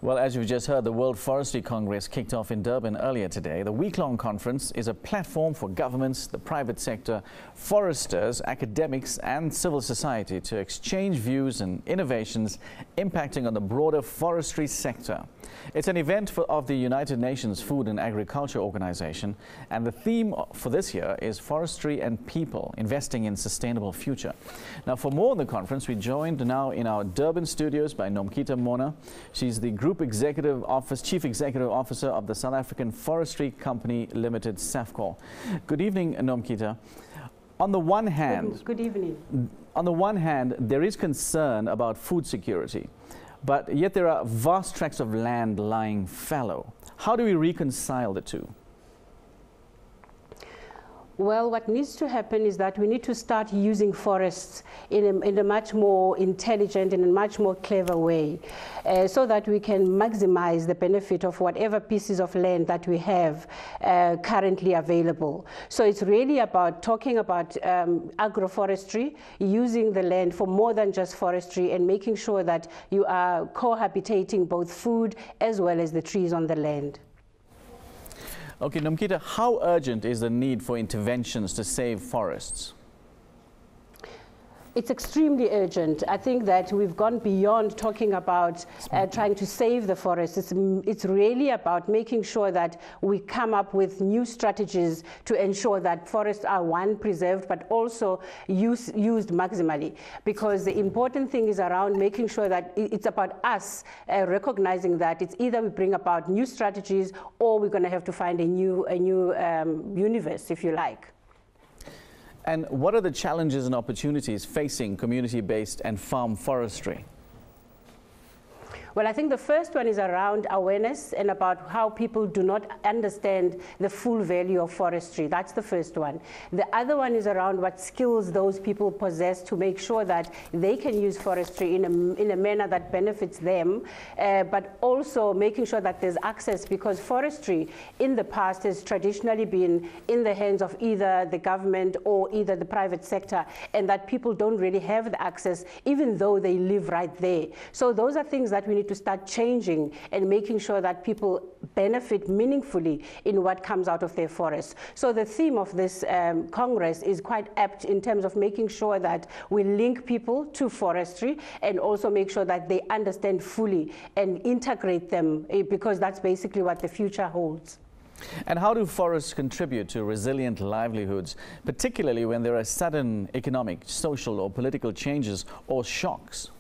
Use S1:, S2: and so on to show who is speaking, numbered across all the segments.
S1: Well, as you've just heard, the World Forestry Congress kicked off in Durban earlier today. The week-long conference is a platform for governments, the private sector, foresters, academics and civil society to exchange views and innovations impacting on the broader forestry sector. It's an event of the United Nations Food and Agriculture Organization, and the theme for this year is Forestry and People, investing in sustainable future. Now, for more on the conference, we're joined now in our Durban Studios by Nomkhita. She's the Chief Executive Officer of the South African Forestry Company Limited, SAFCOL. Good evening, Nomkhita. On the one hand,
S2: good evening.
S1: On the one hand, there is concern about food security, but yet there are vast tracts of land lying fallow. How do we reconcile the two?
S2: Well, what needs to happen is that we need to start using forests in a much more intelligent and a much more clever way, so that we can maximize the benefit of whatever pieces of land that we have currently available. So it's really about talking about agroforestry, using the land for more than just forestry, and making sure that you are cohabitating both food as well as the trees on the land.
S1: Okay, Nomkhita, how urgent is the need for interventions to save forests?
S2: It's extremely urgent. I think that we've gone beyond talking about trying to save the forest. It's really about making sure that we come up with new strategies to ensure that forests are, one, preserved, but also used maximally. Because the important thing is around making sure that it's about us recognizing that it's either we bring about new strategies or we're going to have to find a new universe, if you like.
S1: And what are the challenges and opportunities facing community-based and farm forestry?
S2: Well, I think the first one is around awareness and about how people do not understand the full value of forestry. That's the first one. The other one is around what skills those people possess to make sure that they can use forestry in a manner that benefits them, but also making sure that there's access, because forestry in the past has traditionally been in the hands of either the government or either the private sector, and that people don't really have the access even though they live right there. So those are things that we need to start changing and making sure that people benefit meaningfully in what comes out of their forests. So the theme of this Congress is quite apt in terms of making sure that we link people to forestry and also make sure that they understand fully and integrate them, because that's basically what the future holds.
S1: And how do forests contribute to resilient livelihoods, particularly when there are sudden economic, social or political changes or shocks?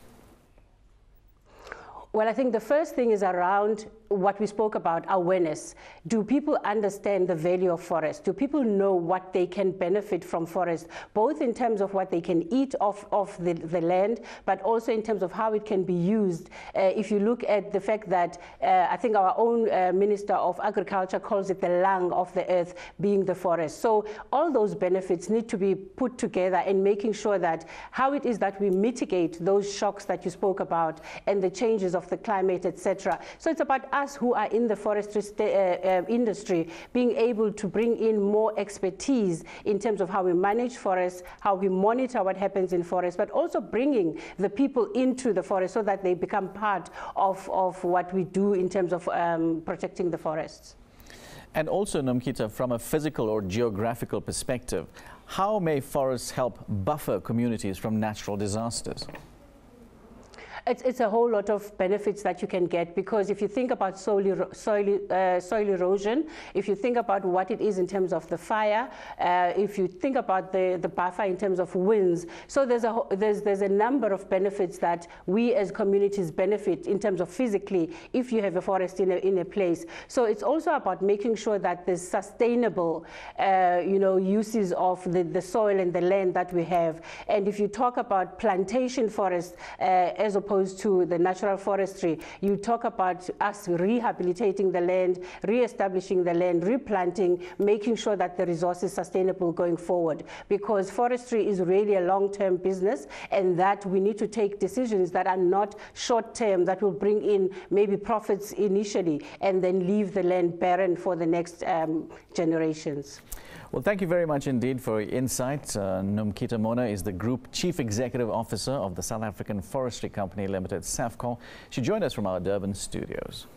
S2: Well, I think the first thing is around what we spoke about, awareness. Do people understand the value of forest? Do people know what they can benefit from forest, both in terms of what they can eat off the land, but also in terms of how it can be used? If you look at the fact that I think our own Minister of Agriculture calls it the lung of the earth, being the forest. So all those benefits need to be put together and making sure that how it is that we mitigate those shocks that you spoke about and the changes of the climate, etc. So it's about us who are in the forestry industry being able to bring in more expertise in terms of how we manage forests, how we monitor what happens in forests, but also bringing the people into the forest so that they become part of what we do in terms of protecting the forests.
S1: And also, Nomkhita, from a physical or geographical perspective, how may forests help buffer communities from natural disasters?
S2: It's a whole lot of benefits that you can get, because if you think about soil erosion, if you think about what it is in terms of the fire, if you think about the buffer in terms of winds, so there's a number of benefits that we as communities benefit in terms of physically if you have a forest in a place. So it's also about making sure that there's sustainable uses of the soil and the land that we have. And if you talk about plantation forests as opposed to the natural forestry, you talk about us rehabilitating the land, re-establishing the land, replanting, making sure that the resource is sustainable going forward. Because forestry is really a long-term business, and that we need to take decisions that are not short-term, that will bring in maybe profits initially and then leave the land barren for the next generations.
S1: Well, thank you very much indeed for your insight. Nomkhita Mona is the Group Chief Executive Officer of the South African Forestry Company Limited, SAFCOL. She joined us from our Durban studios.